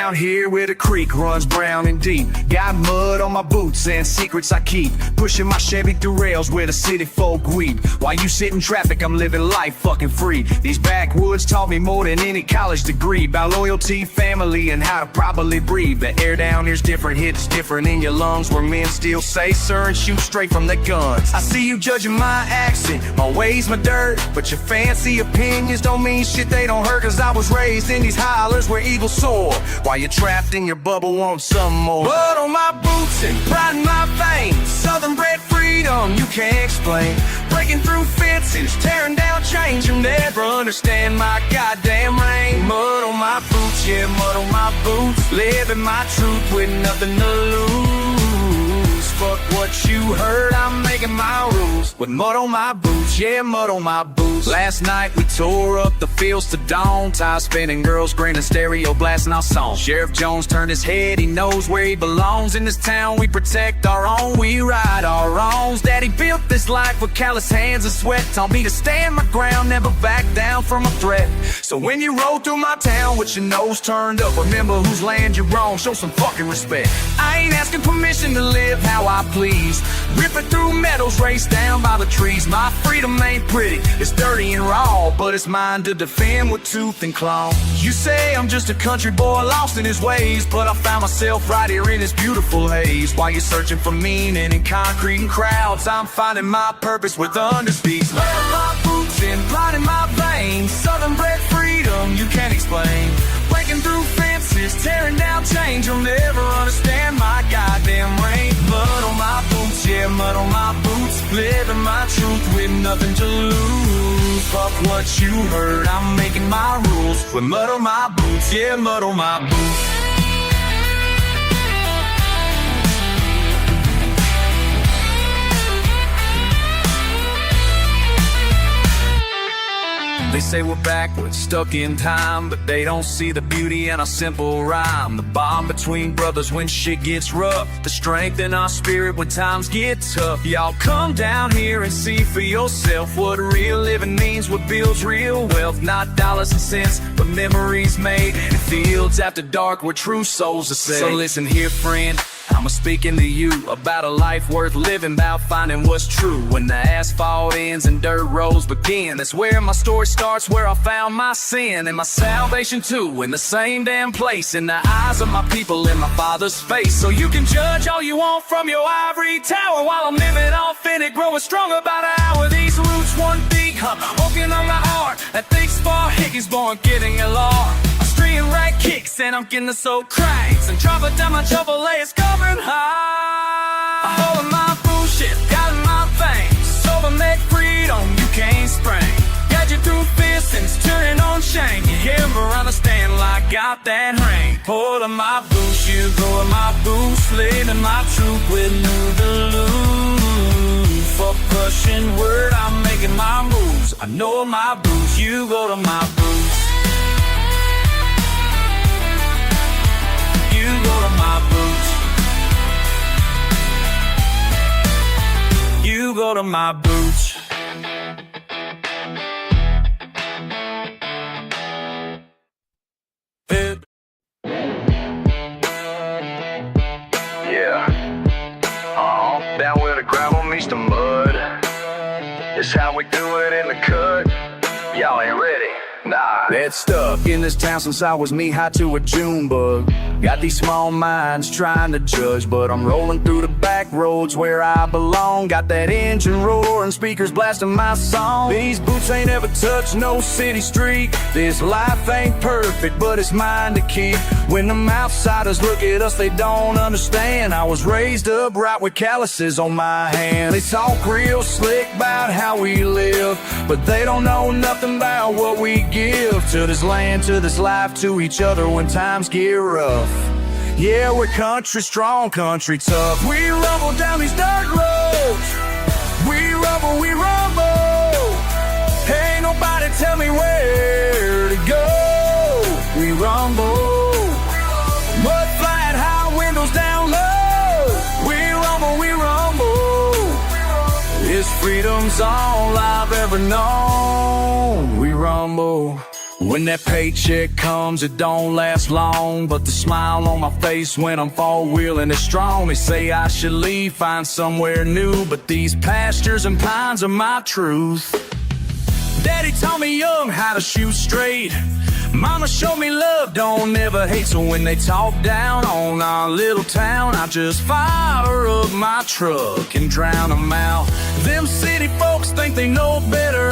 down here where the creek runs brown and deep. Got mud on my boots and secrets I keep. Pushing my Chevy through rails where the city folk weep. While you sit in traffic, I'm living life fucking free. These backwoods taught me more than any college degree about loyalty, family, and how to properly breathe. The air down here's different, hits different in your lungs, where men still say sir and shoot straight from their guns. I see you judging my accent, my ways, my dirt, but your fancy opinions don't mean shit, they don't hurt. Cause I was raised in these hollers where evil soar, while you're trapped in your bubble, want some more. Blood on my boots and pride in my veins, southern bred freedom you can't explain. Breaking through fences, tearing down chains, you'll never understand my goddamn reign. Mud on my boots, yeah, mud on my boots, living my truth with nothing to lose. Fuck what you heard, I'm making my rules with mud on my boots, yeah, mud on my boots. Last night we tore up the fields to dawn, tires spinning, girls grinning, stereo blasting our song. Sheriff Jones turned his head, he knows where he belongs. In this town we protect our own, we right our wrongs. Daddy built this life with callous hands and sweat, taught me to stand my ground, never back down from a threat. So when you roll through my town with your nose turned up, remember whose land you're on, show some fucking respect. I ain't asking permission to live how I please, ripping through meadows, raced down by the trees. My freedom ain't pretty, it's dirty and raw, but it's mine to defend with tooth and claw. You say I'm just a country boy lost in his ways, but I found myself right here in this beautiful haze. While you're searching for meaning in concrete and crowds, I'm finding my purpose with underspeeds. Love my boots and blood in my veins, southern bred freedom you can't explain. Breaking through fences, tearing down chains, you'll never understand my goddamn reign. Mud on my boots, yeah, mud on my boots, living my truth with nothing to lose. Fuck what you heard, I'm making my rules with mud on my boots, yeah, mud on my boots. They say we're backwards, stuck in time, but they don't see the beauty in our simple rhyme. The bond between brothers when shit gets rough, the strength in our spirit when times get tough. Y'all come down here and see for yourself what real living means, what builds real wealth. Not dollars and cents, but memories made in fields after dark where true souls are saved. So listen here, friend, I'm speaking to you about a life worth living, about finding what's true. When the asphalt ends and dirt roads begin, that's where my story starts, where I found my sin and my salvation too, in the same damn place, in the eyes of my people, in my Father's face. So you can judge all you want from your ivory tower, while I'm living authentic, growing stronger by the hour. These roots one deep, walking on my heart, that thick spar hick is born getting alarm. And right kicks, and I'm getting the soul cracks, and driving down my Chevrolet is coming high. I hold my bullshit, got in my veins, sober make freedom you can't spring. Got you through fistings, turning on shame. You never understand like I got that ring. Hold on my boots, you go in my boots, living my truth with no to lose. Fuck crushing word, I'm making my moves. I know my boots, you go to my boots. Go to my boots. You go to my boots. Yeah. Down where the gravel meets the mud. It's how we do it in the cut. Y'all ain't ready. Nah. Been stuck in this town since I was knee-high to a June bug. Got these small minds trying to judge, but I'm rolling through the back roads where I belong. Got that engine roar and speakers blasting my song. These boots ain't ever touched no city street. This life ain't perfect, but it's mine to keep. When them outsiders look at us, they don't understand. I was raised up right with calluses on my hands. They talk real slick about how we live, but they don't know nothing about what we give to this land, to this life, to each other when times get rough. Yeah, we're country strong, country tough. We rumble down these dirt roads. We rumble, we rumble. Ain't nobody tell me where to go. We rumble. Mud flat, high windows down low. We rumble, we rumble. This freedom's all I've ever known. We rumble. When that paycheck comes, it don't last long, but the smile on my face when I'm four-wheeling is strong. They say I should leave, find somewhere new, but these pastures and pines are my truth. Daddy taught me young how to shoot straight. Mama showed me love, don't never hate. So when they talk down on our little town, I just fire up my truck and drown them out. Them city folks think they know better,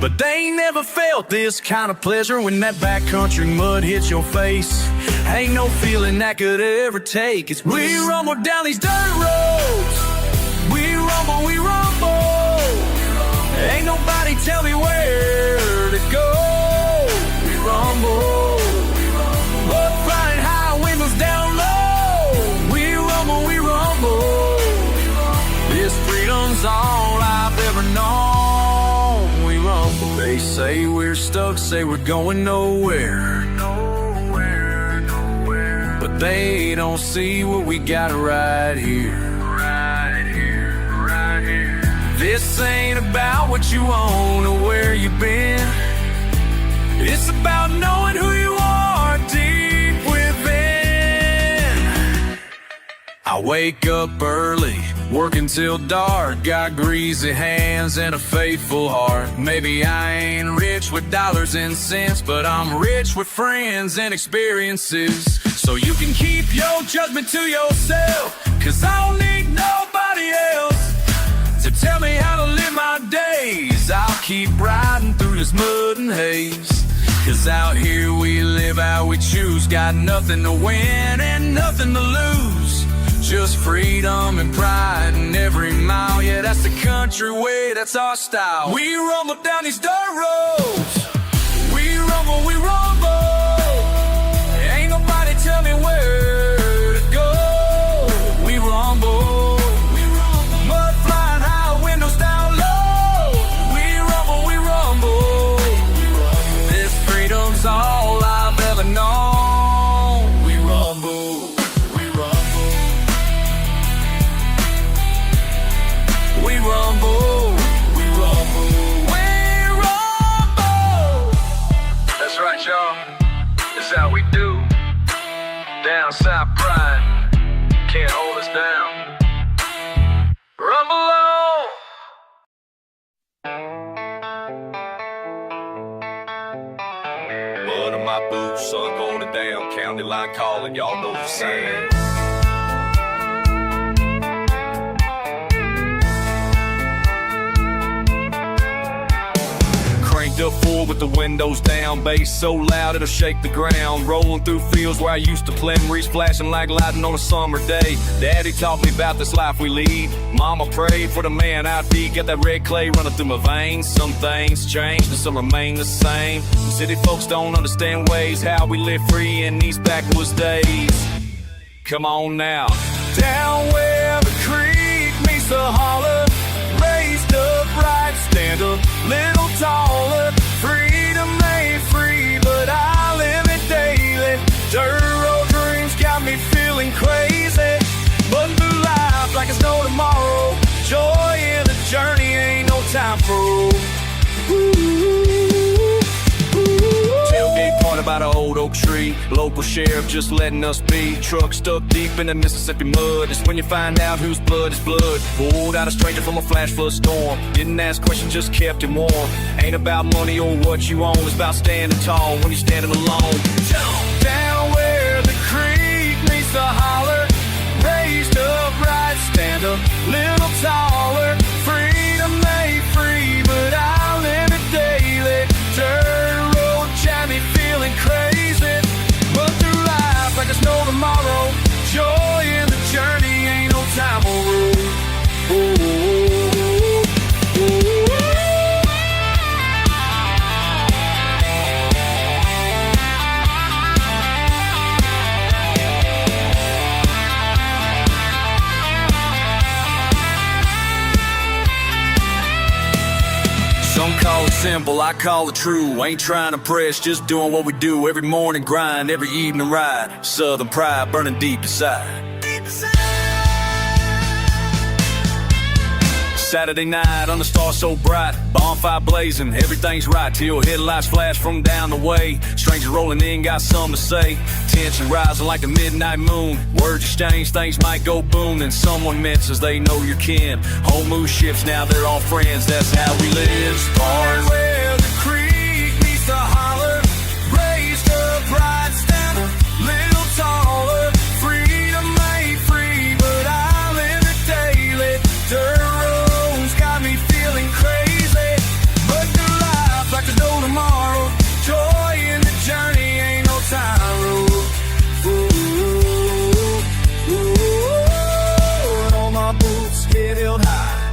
but they ain't never felt this kind of pleasure. When that backcountry mud hits your face, ain't no feeling that could ever take. It's we rumble down these dirt roads. We rumble, we rumble. Ain't nobody tell me where to go. We rumble, but flying high, windows down low. We rumble, we rumble. This freedom's all I've ever known. We rumble. They say we're stuck, say we're going nowhere. Nowhere, nowhere. But they don't see what we got right here. Right here, right here. This ain't about what you own or where you've been. It's about knowing who you are deep within. I wake up early, working till dark. Got greasy hands and a faithful heart. Maybe I ain't rich with dollars and cents, but I'm rich with friends and experiences. So you can keep your judgment to yourself, 'cause I don't need nobody else to tell me how to live my days. I'll keep riding through this mud and haze, 'cause out here we live how we choose. Got nothing to win and nothing to lose, just freedom and pride in every mile. Yeah, that's the country way, that's our style. We rumble down these dirt roads. We rumble, we rumble. Ain't nobody tell me where to go. We rumble. All I've ever known. We rumble, we rumble. We rumble, we rumble. We rumble. That's right, y'all. That's how we do. Down south pride can't hold us down. Rumble on. Muddle my boots, sun going down, county line calling, y'all know the same. Cranked up full with the windows down, bass so loud it'll shake the ground. Rolling through fields where I used to play, memories flashing like lightning on a summer day. Daddy taught me about this life we lead. Mama prayed for the man out deep, got that red clay running through my veins. Some things changed and some remain the same. City folks don't understand ways, how we live free in these backwoods days. Come on now. Down where the creek meets the holler, raised up right, stand a little taller. Freedom ain't free, but I live it daily. Dirt road dreams got me feeling crazy, but through life like it's no tomorrow. Joy in the journey, ain't no time for tailgate party by the old oak tree. Local sheriff just letting us be. Truck stuck deep in the Mississippi mud. It's when you find out whose blood is blood. Pulled out a stranger from a flash flood storm. Didn't ask questions, just kept him warm. Ain't about money or what you own, it's about standing tall when you're standing alone. Down where the creek meets the holler, raised up right, stand a little taller. Freedom ain't free, but I live it daily. Dirt road got me feeling crazy, but through life like it's no tomorrow. Joy in the journey, ain't no time for road. Some call it simple, I call it true. Ain't trying to press, just doing what we do. Every morning grind, every evening ride. Southern pride burning deep inside. Saturday night on the star so bright, bonfire blazing, everything's right till headlights flash from down the way. Strangers rolling in, got something to say. Tension rising like a midnight moon. Words exchange, things might go boom. Then someone mentions they know your kin. Whole mood shifts, now they're all friends. That's how we live. Starting where the creek meets the holler, raised up right, stand a little taller. Freedom ain't free, but I live it daily. Dirt roads got me feeling crazy, but the life like there's no tomorrow. Joy in the journey, ain't no time road. And all my boots get held high,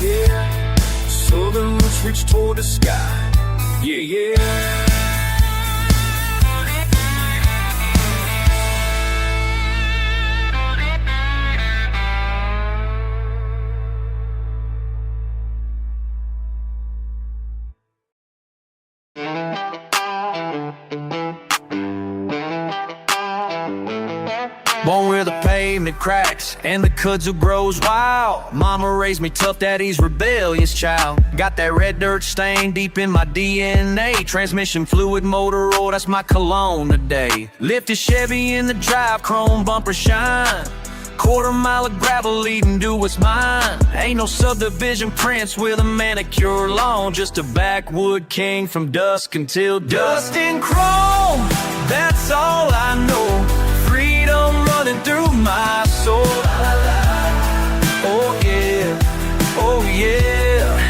yeah. Southern roots reach toward the sky, yeah, yeah. Born where the pavement cracks and the kudzu grows wild. Mama raised me tough, daddy's rebellious child. Got that red dirt stain deep in my DNA. Transmission fluid, motor oil, that's my cologne today. Lifted Chevy in the drive, chrome bumper shine. Quarter mile of gravel leading to what's mine. Ain't no subdivision prince with a manicure lawn. Just a backwood king from dusk until dust and chrome. That's all I know. Freedom running through my soul. Oh yeah, oh yeah.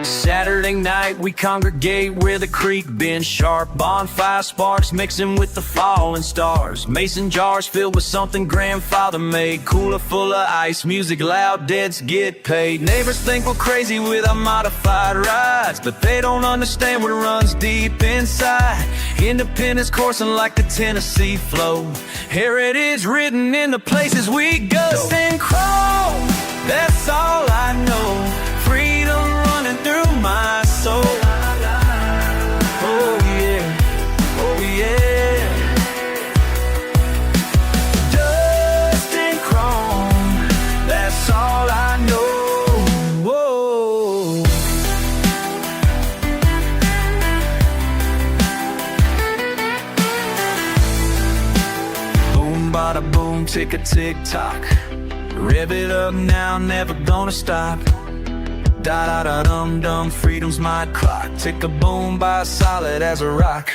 Saturday night we congregate where the creek bends sharp. Bonfire sparks mixing with the falling stars. Mason jars filled with something grandfather made. Cooler full of ice, music loud, deads get paid. Neighbors think we're crazy with our modified rides, but they don't understand what runs deep inside. Independence coursing like the Tennessee flow. Heritage written in the places we go. Dust and chrome, that's all I know. Freedom running through my soul. Oh yeah, oh yeah. Dust and chrome, that's all I know. Whoa. Boom, bada boom, tick a tick tock. Rev it up now, never gonna stop. Da da da dum dum, freedom's my clock. Tick a boom by solid as a rock.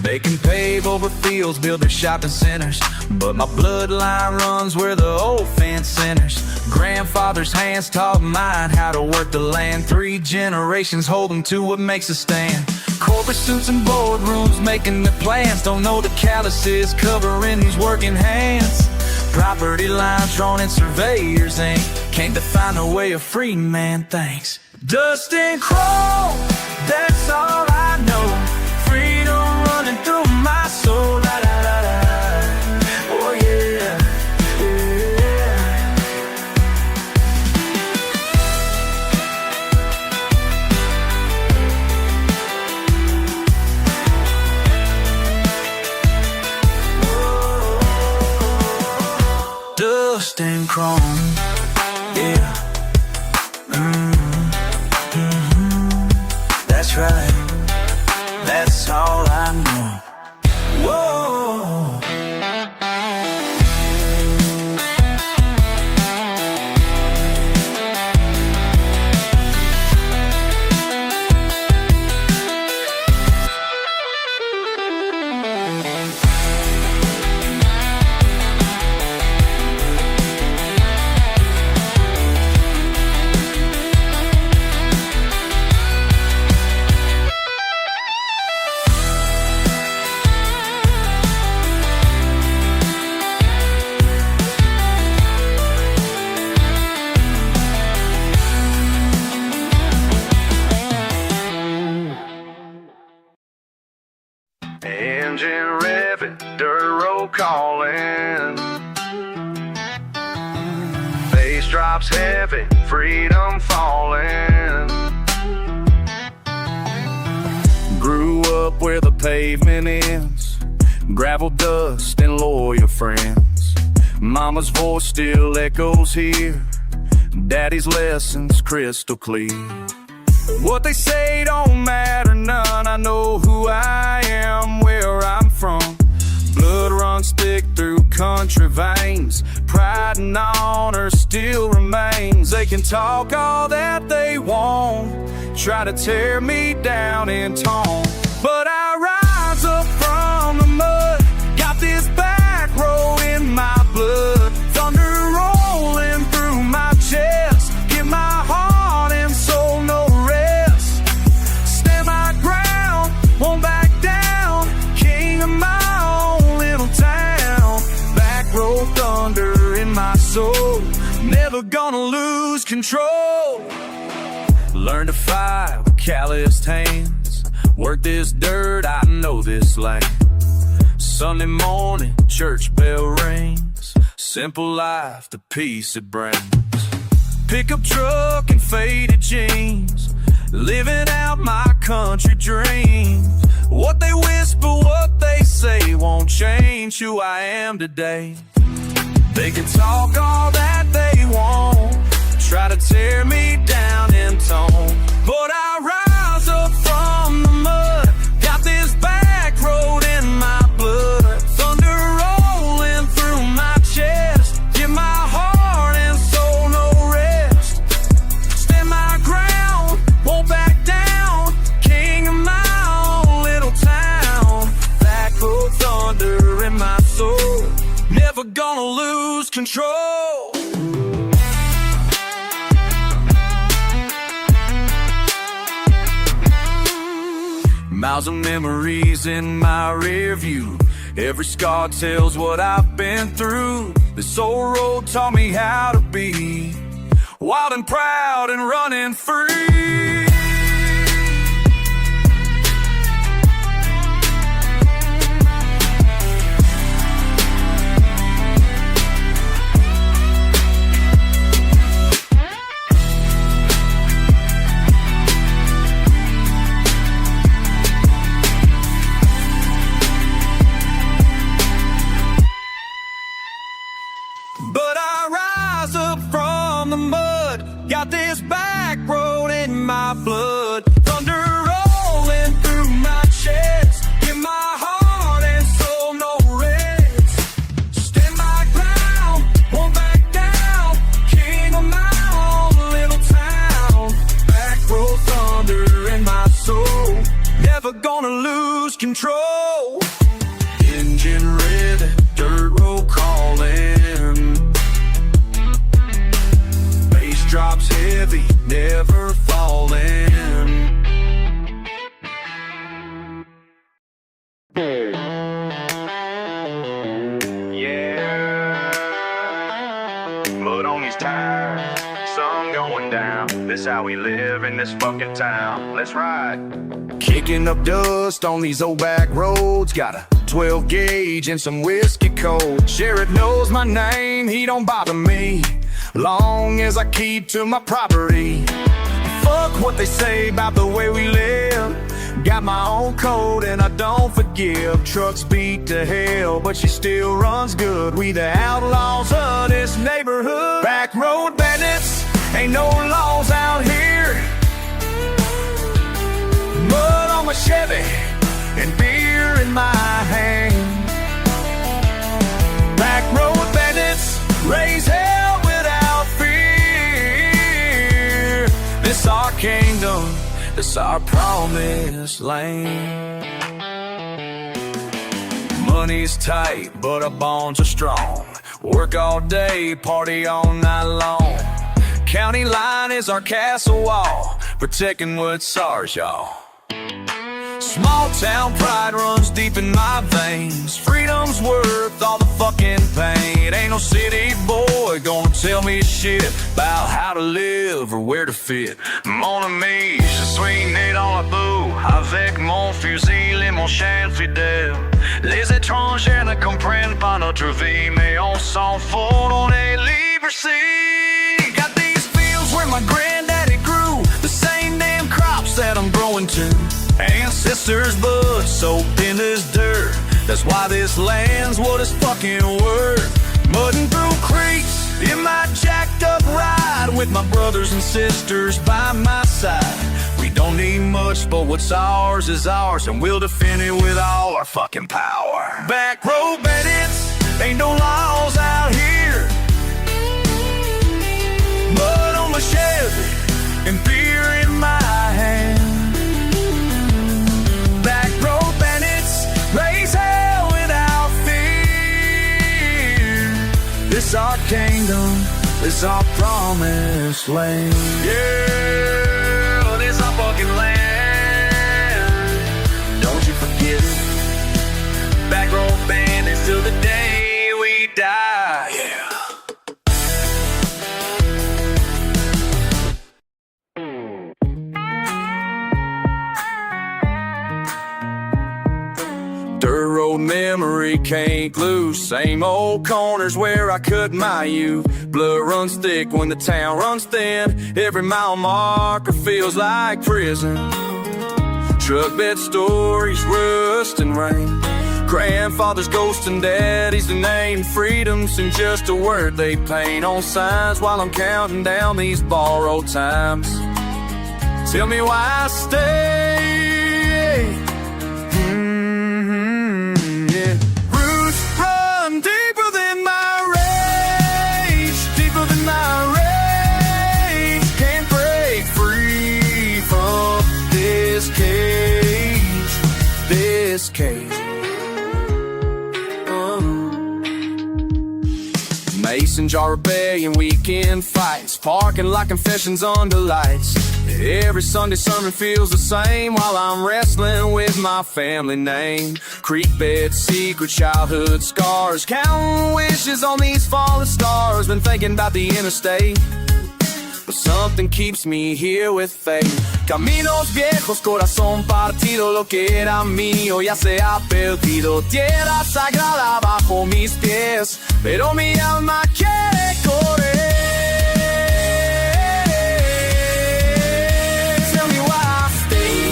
They can pave over fields, build their shopping centers, but my bloodline runs where the old fence centers. Grandfather's hands taught mine how to work the land. 3 generations holding to what makes a stand. Corporate suits and boardrooms making the plans. Don't know the calluses covering these working hands. Property lines drawn in surveyor's ink. Can't define the way a free man thinks. Dust and chrome, that's all I know. Freedom running through my soul. La, la, la, la. Oh yeah, yeah. Dust and chrome, yeah. That's right, that's all I know. Whoa. Engine revving, dirt road calling. Bass drops heavy, freedom falling. Grew up where the pavement ends, gravel dust and loyal friends. Mama's voice still echoes here, Daddy's lessons crystal clear. What they say don't matter none. I know who I am, where I'm from. Blood runs thick through country veins. Pride and honor still remains. They can talk all that they want, try to tear me down in tone, but I rise up from the mud. Got this back road in my blood. Thunder rolling through my chest. Give my heart and soul no rest. Stand my ground, won't back down. King of my own little town. Back road thunder in my soul. Never gonna lose control. Learn to fight with calloused hands. Work this dirt, I know this land. Sunday morning, church bell rings. Simple life, the peace it brings. Pickup truck and faded jeans. Living out my country dreams. What they whisper, what they say won't change who I am today. They can talk all that they want, try to tear me down in tone, but I rise up from the mud. Got this back road in my blood. Thunder rolling through my chest. Give my heart and soul no rest. Stand my ground, won't back down. King of my own little town. Back road thunder in my soul. Never gonna lose control. Miles of memories in my rear view. Every scar tells what I've been through. This old road taught me how to be wild and proud and running free. But I rise up from the mud. Got this back road in my blood. Thunder rolling through my chest. Give my heart and soul no rest. Stand my ground, won't back down. King of my own little town. Back road thunder in my soul. Never gonna lose control. Engine ready, dirt road calling. Drops heavy, never falling. Yeah, mud on these tires, sun going down. This how we live in this fucking town. Let's ride. Kicking up dust on these old back roads. Got a 12 gauge and some whiskey cold. Sheriff knows my name, he don't bother me, long as I keep to my property. Fuck what they say about the way we live. Got my own code and I don't forgive. Trucks beat to hell, but she still runs good. We the outlaws of this neighborhood. Back road bandits, ain't no laws out here. Mud on my Chevy and beer in my hand. Back road bandits, raise hell without fear. This our kingdom, this our promised land. Money's tight, but our bonds are strong. Work all day, party all night long. County line is our castle wall, protecting what's ours, y'all. Small town pride runs deep in my veins. Freedom's worth all the fucking pain. Ain't no city boy gonna tell me shit about how to live or where to fit. Mon ami, je suis né dans la boue, avec mon fusil et mon chien fidèle. Les étrangers ne comprennent pas notre vie, mais on s'en fout, on est libre ici. Got these fields where my granddaddy grew, the same damn crops that I'm growing to. Ancestors' blood soaked in this dirt. That's why this land's what it's fucking worth. Mudding through creeks in my jacked up ride with my brothers and sisters by my side. We don't need much, but what's ours is ours, and we'll defend it with all our fucking power. Backroad bandits, ain't no laws out here. Mud on my Chevy and beer in my hand. Backroad bandits, raise hell without fear. This our kingdom, this our promised land. Yeah, this our fucking land. Don't you forget it. Backroad bandits till the day we die. Yeah. Dirt road memory can't lose. Same old corners where I cut my youth. Blood runs thick when the town runs thin. Every mile marker feels like prison. Truck bed stories, rust and rain. Grandfather's ghost and daddy's the name. Freedom's in just a word they paint on signs while I'm counting down these borrowed times. Tell me why I stay. Mason jar rebellion, weekend fights, parking lot confessions under lights. Every Sunday sermon feels the same while I'm wrestling with my family name. Creek bed, secret childhood scars, counting wishes on these fallen stars. Been thinking about the interstate, but something keeps me here with faith. Caminos viejos, corazón partido, lo que era mío ya se ha perdido. Tierra sagrada bajo mis pies, pero mi alma quiere correr. Tell me why I stay.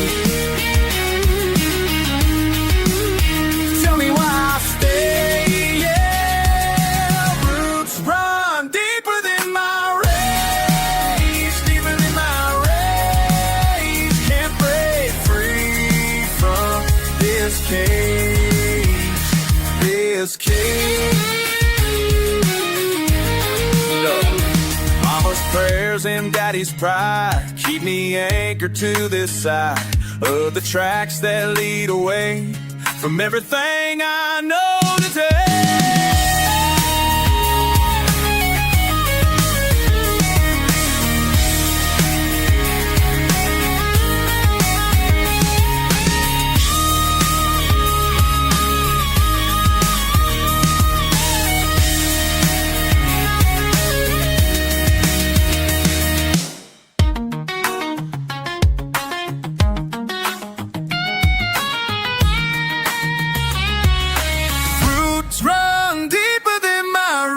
Tell me why I stay. Yeah, roots run deeper than my rage, deeper than my rage. Can't break free from this cage, this cage. Mama's prayers and daddy's pride keep me anchored to this side of the tracks that lead away from everything I know today. Run deeper than my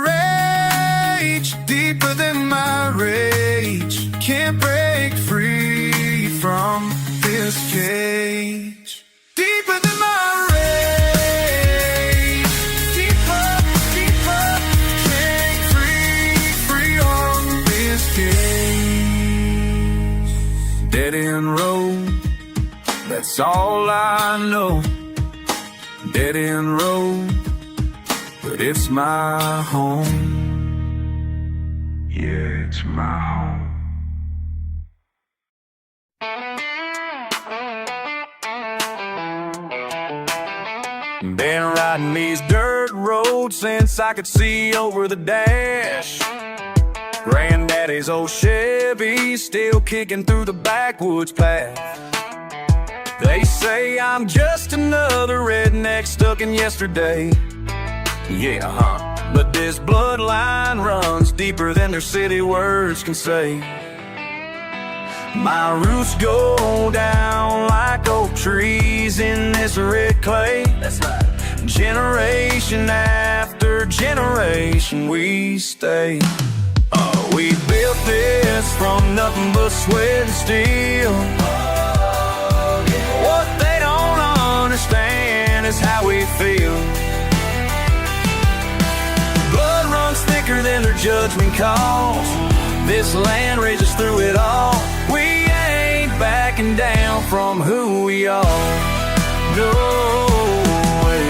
rage, deeper than my rage. Can't break free from this cage. Deeper than my rage, deeper, deeper. Can't free on this cage. Dead end road, that's all I know. Dead end road, but it's my home. Yeah, it's my home. Been riding these dirt roads since I could see over the dash. Granddaddy's old Chevy still kicking through the backwoods path. They say I'm just another redneck stuck in yesterday. Yeah, but this bloodline runs deeper than their city words can say. My roots go down like oak trees in this red clay. That's right. Generation after generation we stay. Oh, we built this from nothing but sweat and steel. Oh, yeah. What they don't understand is how we feel. Blood runs thicker than their judgment calls. This This land raises through it all. We ain't backing down from who we are. No way.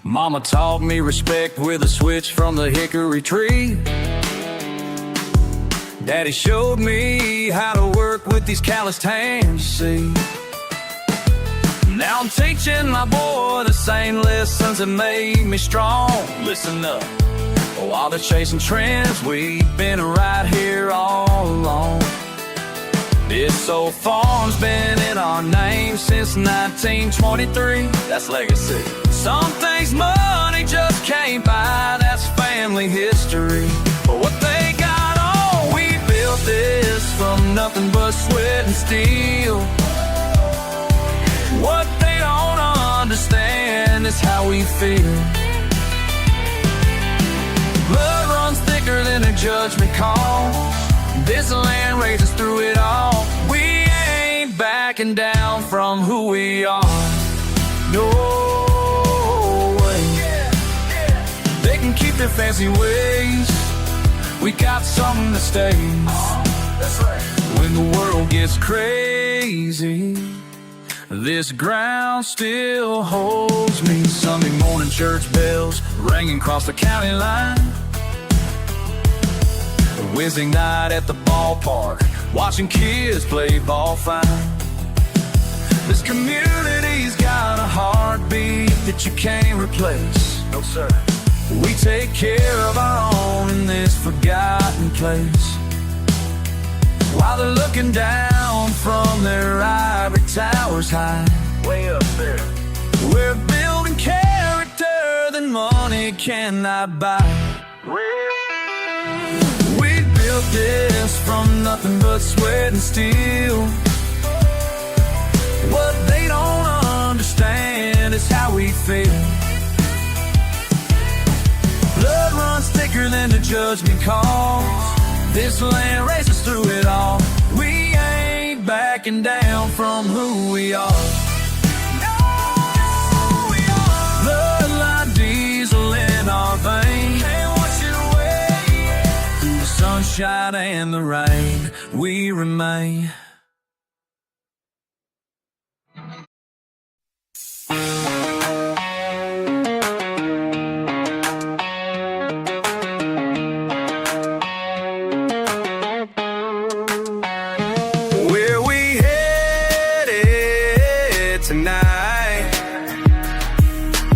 Mama taught me respect with a switch from the hickory tree. Daddy showed me how to work with these calloused hands, see. Now I'm teaching my boy the same lessons that made me strong. Listen up. While they're chasing trends, we've been right here all along. This old farm's been in our name since 1923. That's legacy. Some things money just can't buy, that's family history. But what they got on, we built this from nothing but sweat and steel. What they don't understand is how we feel. Blood runs thicker than a judgment call. This land raises through it all. We ain't backing down from who we are. No way. They can keep their fancy ways. We got something that stays. That's right. When the world gets crazy, this ground still holds me. Sunday morning church bells ringing across the county line. A Wednesday night at the ballpark, watching kids play ball fine. This community's got a heartbeat that you can't replace. No sir. We take care of our own in this forgotten place. While they're looking down from their ivory towers high, way up there, we're building character that money cannot buy. We built this from nothing but sweat and steel. What they don't understand is how we feel. Blood runs thicker than the judgment calls. This land races through it all. We ain't backing down from who we are. No, we are. Bloodline diesel in our veins. Can't wash it away. Through the sunshine and the rain, we remain.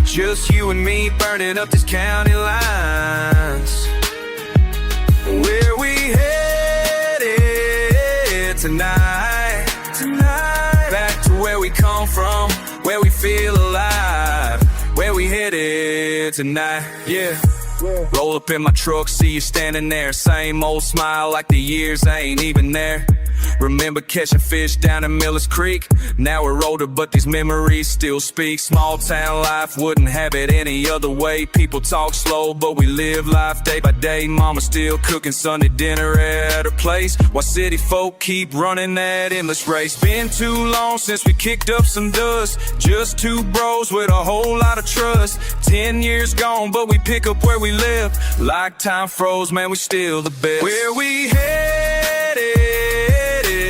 Just you and me burning up these county lines. Where we headed tonight? Back to where we come from, where we feel alive. Where we headed tonight? Yeah. Roll up in my truck, see you standing there. Same old smile like the years ain't even there. Remember catching fish down in Miller's Creek? Now we're older, but these memories still speak. Small town life, wouldn't have it any other way. People talk slow, but we live life day by day. Mama still cooking Sunday dinner at her place, while city folk keep running that endless race. Been too long since we kicked up some dust. Just two bros with a whole lot of trust. 10 years gone, but we pick up where we live. Like time froze, man, we still the best. Where we headed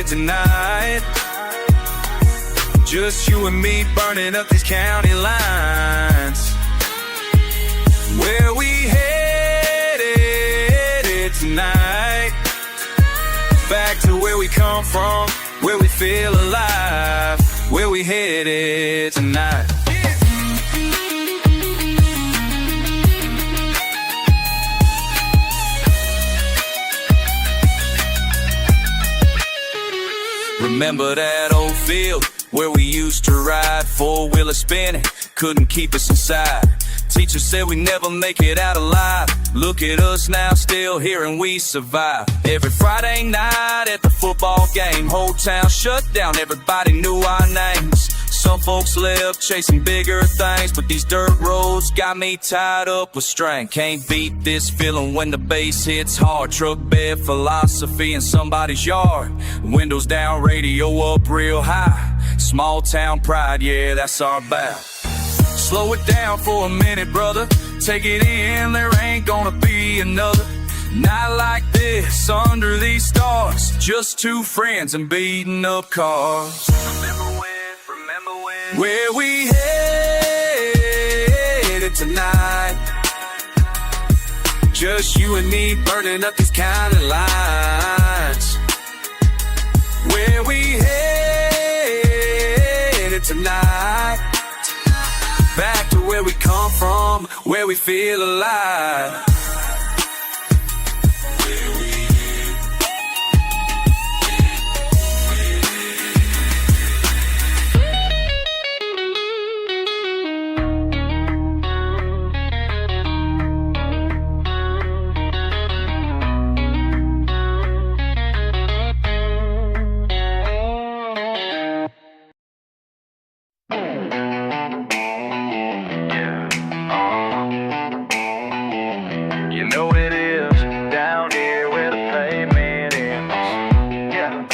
tonight? Just you and me burning up these county lines. Where we headed tonight? Back to where we come from, where we feel alive. Where we headed tonight? Remember that old field where we used to ride, four-wheeler spinning, couldn't keep us inside. Teacher said we never make it out alive. Look at us now, still here and we survive. Every Friday night at the football game, whole town shut down, everybody knew our names. Some folks left chasing bigger things, but these dirt roads got me tied up with strength. Can't beat this feeling when the bass hits hard. Truck bed philosophy in somebody's yard. Windows down, radio up real high. Small town pride, yeah, that's our bout. Slow it down for a minute, brother. take it in. There ain't gonna be another night like this under these stars. Just two friends and beating up cars. Remember when, where we headed tonight? Just you and me burning up these county lines. Where we headed tonight? Back to where we come from, where we feel alive. You know it is down here where the pavement ends. Yeah.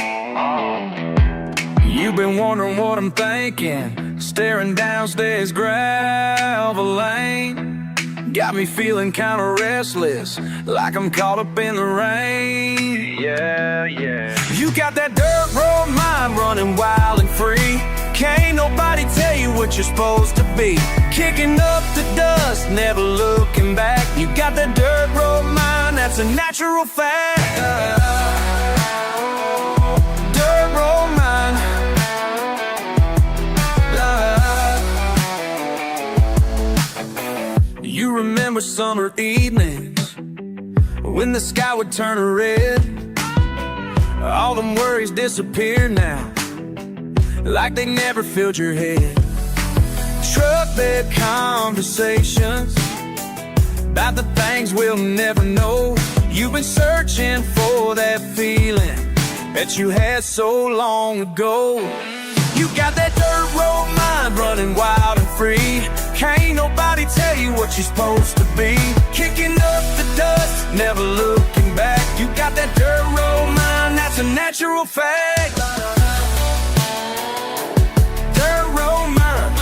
You've been wondering what I'm thinking, staring downstairs gravel lane. Got me feeling kinda restless, like I'm caught up in the rain. Yeah, yeah. You got that dirt road mind running wild and free. Can't nobody tell you what you're supposed to be. Kicking up the dust, never looking back. You got that dirt road mind, that's a natural fact. Dirt road mind. You remember summer evenings when the sky would turn red. All them worries disappear now, like they never filled your head. Truck bed conversations about the things we'll never know. You've been searching for that feeling that you had so long ago. You got that dirt road mind running wild and free. Can't nobody tell you what you're supposed to be. Kicking up the dust, never looking back. You got that dirt road mind, that's a natural fact. Dirt road mind.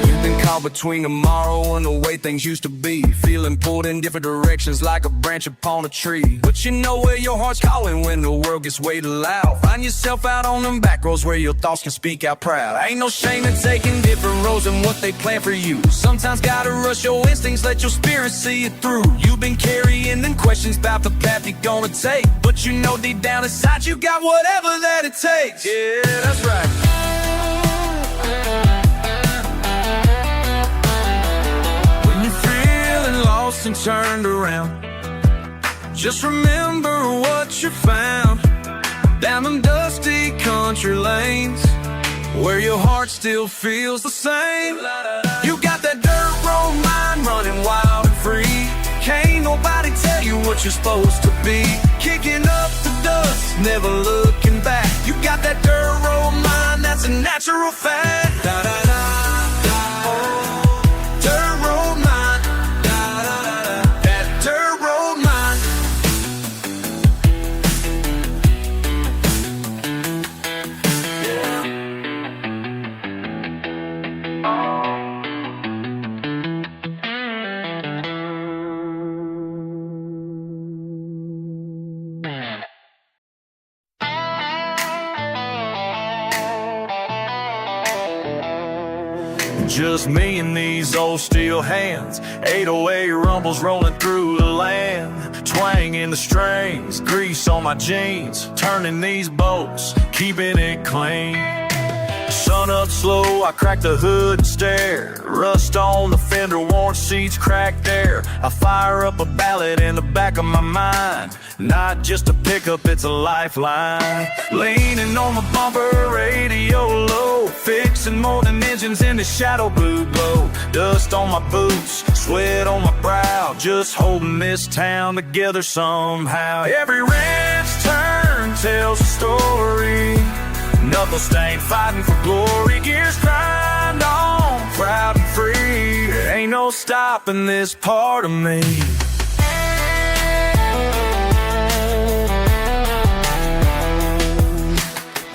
You've been caught between tomorrow and the way things used to be. Feeling pulled in different directions like a branch upon a tree. But you know where your heart's calling when the world gets way too loud. Find yourself out on them back roads where your thoughts can speak out proud. Ain't no shame in taking different roads than what they plan for you. Sometimes gotta rush your instincts, let your spirit see it through. You've been carrying them questions about the path you're gonna take, but you know deep down inside you got whatever that it takes. Yeah, that's right. Lost and turned around, just remember what you found. Down them dusty country lanes where your heart still feels the same. You got that dirt road mind running wild and free. Can't nobody tell you what you're supposed to be. Kicking up the dust, never looking back. You got that dirt road mind, that's a natural fact. Da, da, da, da. Dirt road mind. Just me and these old steel hands, 808 rumbles rolling through the land. Twanging the strings, grease on my jeans, turning these bolts, keeping it clean. Sun up slow, I crack the hood and stare. Rust on the fender, worn seats, cracked air. I fire up a ballad in the back of my mind. Not just a pickup, it's a lifeline. Leaning on the bumper, radio low, fixing morning engines in the shadow blue glow. Dust on my boots, sweat on my brow, just holding this town together somehow. Every wrench turn tells a story. Knuckle stained, fighting for glory. Gears grind on, proud and free. There ain't no stopping this part of me.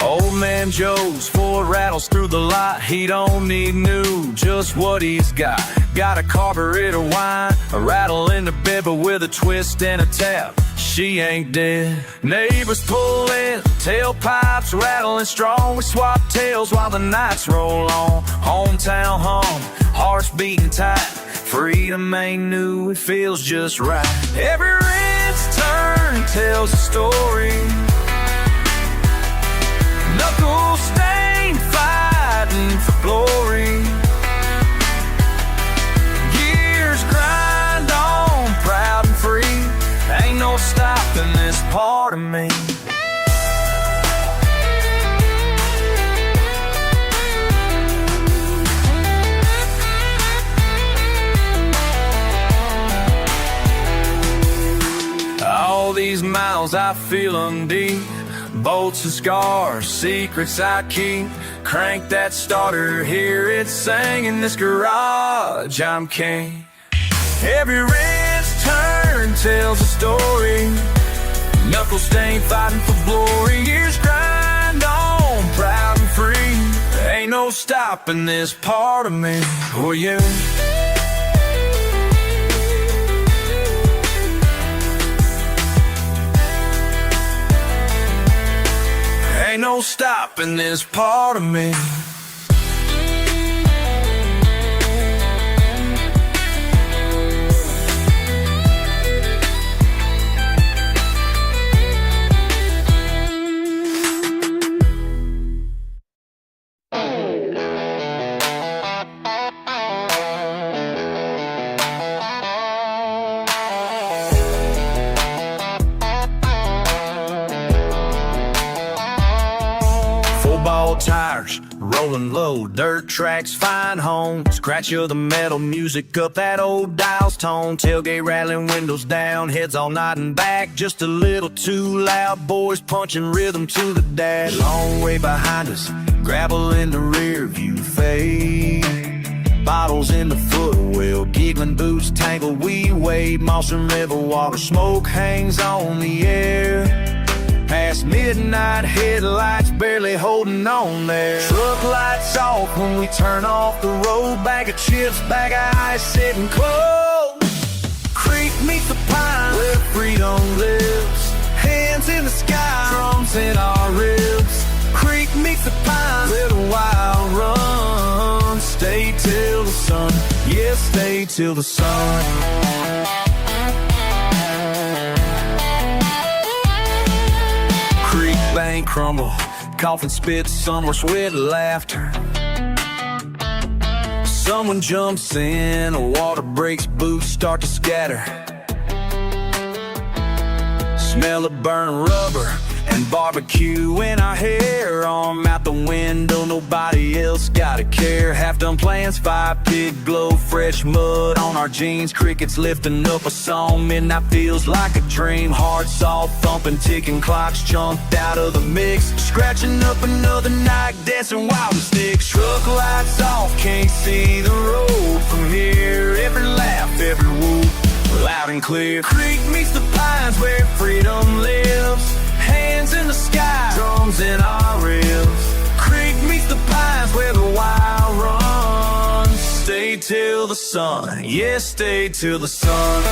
Old Banjos, 4 rattles through the lot. He don't need new, just what he's got. Got a carburetor whine, a rattle in the bed, but with a twist and a tap. She ain't dead. Neighbors pull in, tailpipes rattling strong. We swap tails while the nights roll on. Hometown hum, hearts beating tight. Freedom ain't new, it feels just right. Every wrist turn tells a story. Knuckles stained, fighting for glory. Gears grind on, proud and free. Ain't no stopping this part of me. All these miles I feel them deep. Bolts and scars, secrets I keep. Crank that starter, hear it sing in this garage. I'm king. Every wrist turn tells a story. Knuckle stained, fighting for glory. Years grind on, proud and free. Ain't no stopping this part of me. Oh yeah. Ain't no stopping this part of me. Tires, rolling low, dirt tracks, fine home. Scratch of the metal, music up that old dial's tone. Tailgate rattling, windows down, heads all nodding back. Just a little too loud, boys punching rhythm to the dash. Long way behind us, gravel in the rear view fade. Bottles in the footwheel, giggling boots tangle, we wade. Moss and river water, smoke hangs on the air. Past midnight, headlights barely holding on there. Truck lights off when we turn off the road. Bag of chips, bag of ice, sitting close. Creek meets the pine where freedom lives. Hands in the sky, drums in our ribs. Creek meets the pine where the wild run. Stay till the sun, yeah, stay till the sun. Bank crumble, coffin spits somewhere, sweat laughter. Someone jumps in, water breaks, boots start to scatter. Smell of burnt rubber and barbecue in our hair. Arm out the window, nobody else gotta care. Half done plans, 5-pig glow, fresh mud on our jeans. Crickets lifting up a song, midnight feels like a dream. Hearts soft thumping, ticking clocks chunked out of the mix. Scratching up another night, dancing wild with sticks. Truck lights off, can't see the road from here. Every laugh, every whoop, loud and clear. Creek meets the pines where freedom lives. Hands in the sky, drums in our ribs. Creek meets the pines where the wild runs. Stay till the sun, yeah, stay till the sun.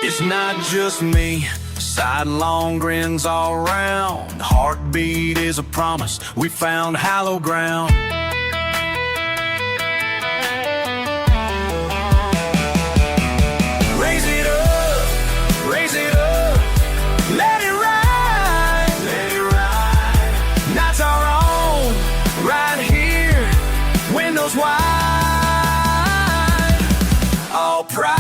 It's not just me, sidelong grins all around. Heartbeat is a promise, we found hollow ground. Wide, all pride.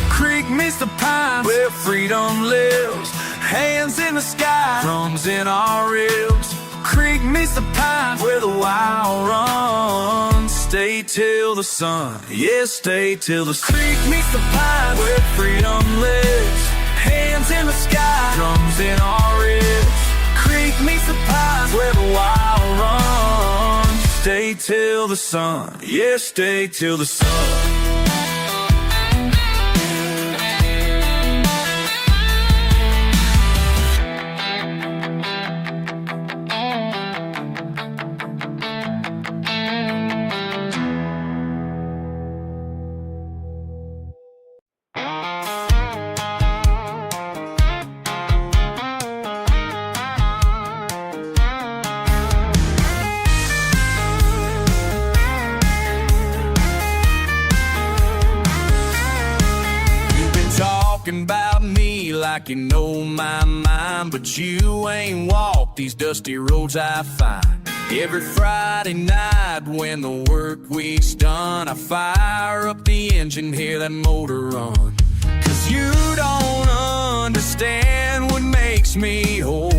Creek meets the pines where freedom lives. Hands in the sky, drums in our ribs. Creek meets the pines where the wild runs. Stay till the sun, yeah, stay till the creek meets the pine where freedom lives. Hands in the sky, drums in our ribs. creek meets the pines where the wild run. Stay till the sun, yeah, stay till the sun. About me like you know my mind, but you ain't walked these dusty roads I find. Every Friday night when the work week's done, I fire up the engine, hear that motor run. Cause you don't understand what makes me whole.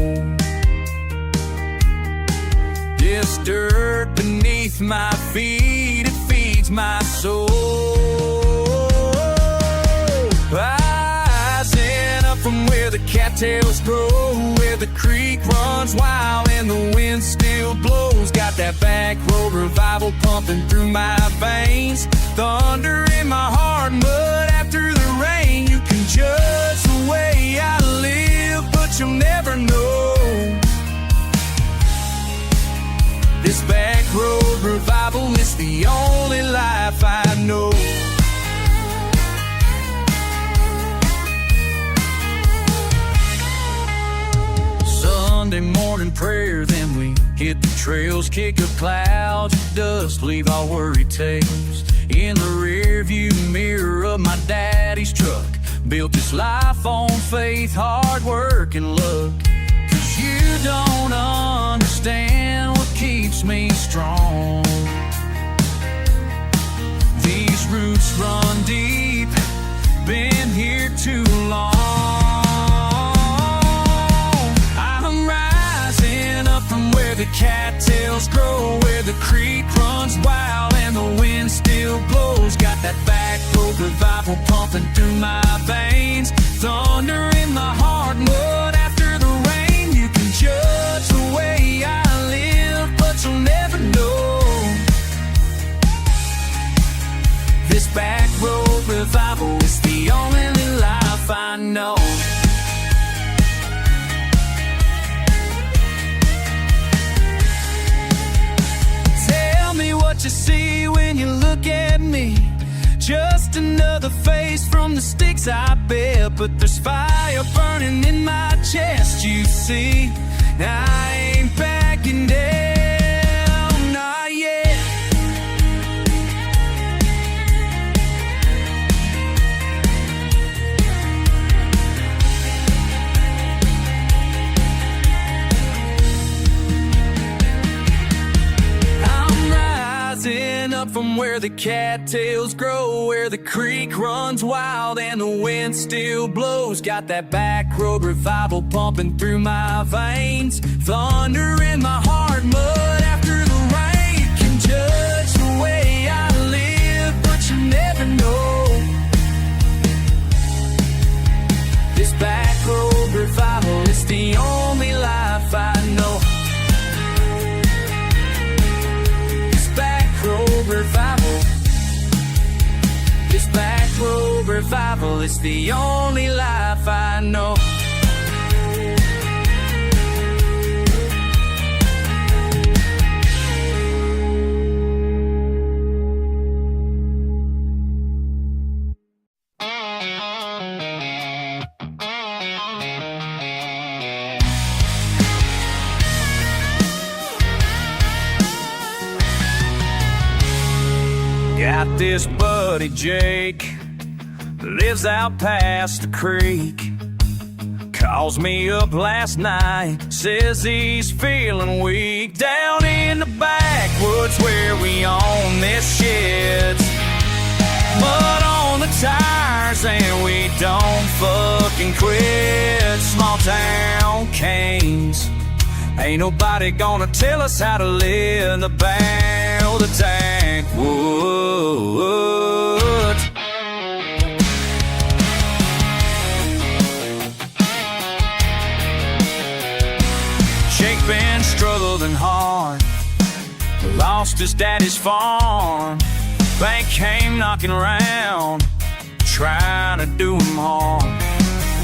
This dirt beneath my feet, it feeds my soul. From where the cattails grow, where the creek runs wild and the wind still blows. Got that back road revival pumping through my veins. Thunder in my heart, mud after the rain. You can judge the way I live, but you'll never know. This back road revival is the only life I know. Sunday morning prayer, then we hit the trails, kick up clouds of dust, leave our worried tales in the rear view mirror of my daddy's truck. Built this life on faith, hard work, and luck. Cause you don't understand what keeps me strong. These roots run deep, been here too long. The cattails grow, where the creek runs wild and the wind still blows. Got that back road revival pumping through my veins. Thunder in my heart, mud after the rain. You can judge the way I live, but you'll never know. This back road revival is the only life I know. What you see when you look at me, just another face from the sticks I bear. But there's fire burning in my chest, you see. I ain't backing down, not yet. Up from where the cattails grow, where the creek runs wild and the wind still blows. Got that back road revival pumping through my veins. Thunder in my heart, mud after the rain. You can judge the way I live, but you never know. This back road revival is the only life I know. Revival. This back road revival is the only life I know. Got this buddy Jake, lives out past the creek. Calls me up last night, says he's feeling weak. Down in the backwoods where we own this shit, mud on the tires and we don't fucking quit. Small town kings, ain't nobody gonna tell us how to live. The band or the tank woods. lost his daddy's farm. Bank came knocking around, trying to do him harm.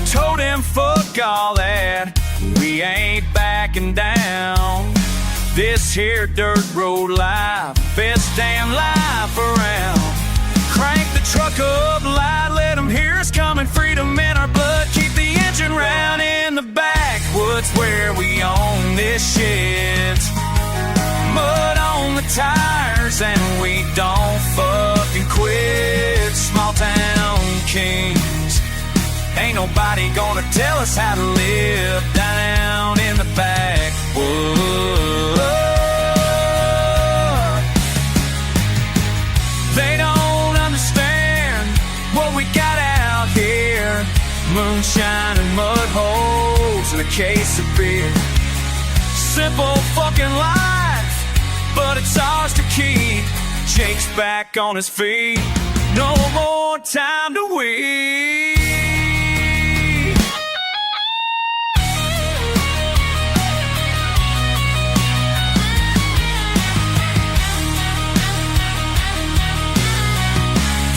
Told him fuck all that, we ain't backing down. This here dirt road life, best damn life around. Crank the truck up loud, let them hear us coming. Freedom in our blood, keep the engine round. In the backwoods where we own this shit. Mud on the tires and we don't fucking quit. Small town kings, ain't nobody gonna tell us how to live down in the backwoods. They don't understand what we got out here. Moonshine and mud holes and a case of beer. Simple fucking life, but it's ours to keep. Jake's back on his feet, no more time to wait.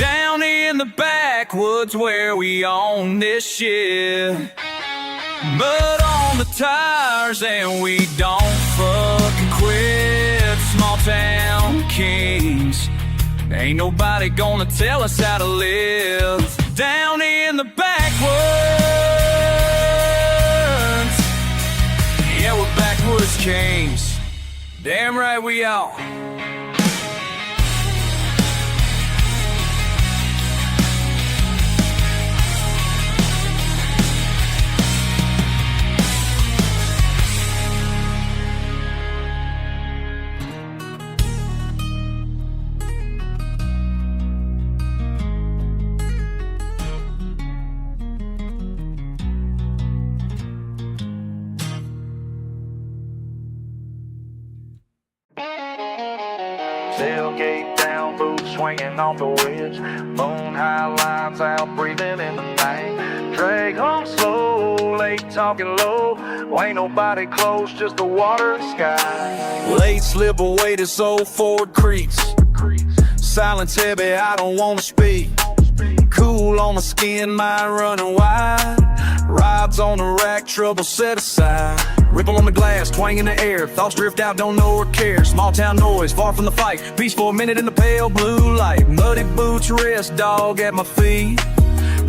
Down in the backwoods where we own this shit. Mud on the tires and we don't fucking quit. Small town kings, ain't nobody gonna tell us how to live down in the backwoods. Yeah, we're backwoods kings, damn right we are. Tailgate down, boots swinging off the wedge. Moon high lines out, breathing in the night. Drag home slow, late talking low. Ain't nobody close, just the water and sky. Late slip away, this old Ford creeps. Silence heavy, I don't wanna speak. Cool on the skin, mind running wide. Rides on the rack, trouble set aside. Ripple on the glass, twang in the air. Thoughts drift out, don't know or care. Small town noise, far from the fight. Peace for a minute in the pale blue light. Muddy boots, rest dog at my feet.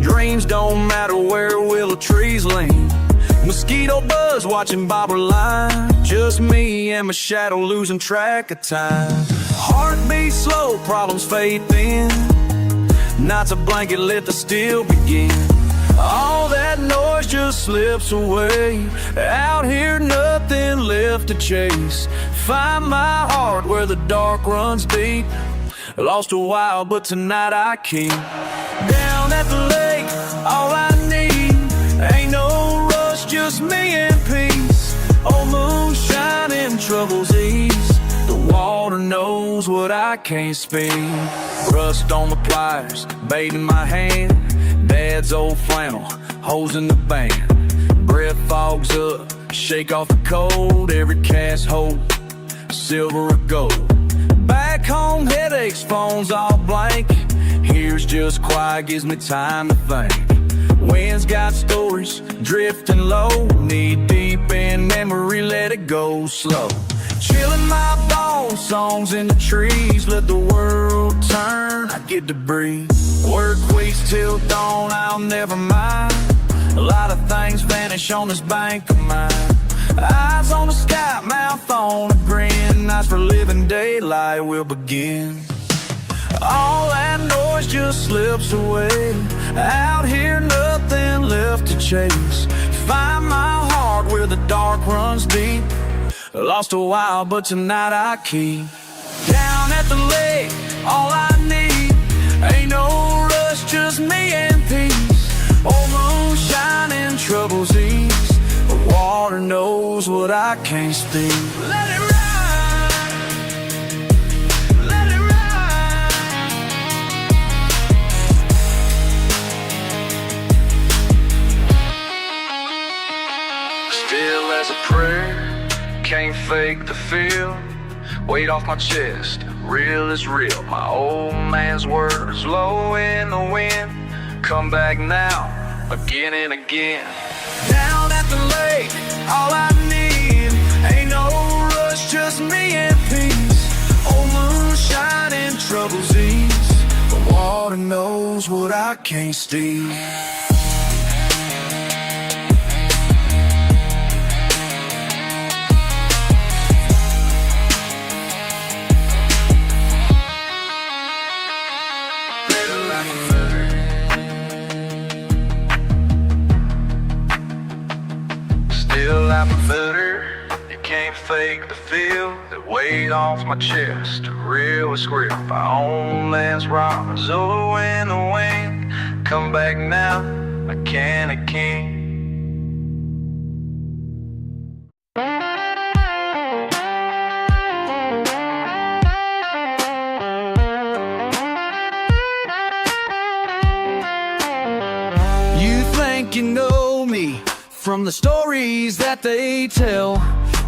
Dreams don't matter where willow trees lean. Mosquito buzz watching bobber line. Just me and my shadow losing track of time. Heartbeat slow, problems fade thin. Knots a blanket, let the steel begin. All that noise just slips away. Out here nothing left to chase. Find my heart where the dark runs deep. Lost a while but tonight I keep. Down at the lake, all I need. Ain't no rush, just me and peace. Old moon shining, troubles ease. The water knows what I can't speak. Rust on the pliers, bait in my hand. Dad's old flannel, holes in the band. Breath fogs up, shake off the cold. Every cast hold, silver or gold. Back home, headaches, phones all blank. Here's just quiet, gives me time to think. Wind's got stories, drifting low. Knee deep in memory, let it go slow. Chillin' my bones, songs in the trees. Let the world turn, I get to breathe. Work weeks till dawn, I'll never mind. A lot of things vanish on this bank of mine. Eyes on the sky, mouth on a grin. Nights for living, daylight will begin. All that noise just slips away. Out here nothing left to chase. Find my heart where the dark runs deep. Lost a while but tonight I keep. Down at the lake, all I need. Ain't no rush, just me and peace. Old moon shining, troubles ease. The water knows what I can't speak. Let it ride, let it ride. Still as a prayer, can't fake the feel. weight off my chest, real is real. My old man's words low in the wind, come back now, again and again. Down at the lake, all I need ain't no rush, just me and peace. Old moonshine and troubles ease, the water knows what I can't steal. Still I'm a fitter, you can't fake the feel that weight off my chest, real is real. My own land's rock, Zulu in the wind, come back now, I can again. You think you know me from the stories that they tell,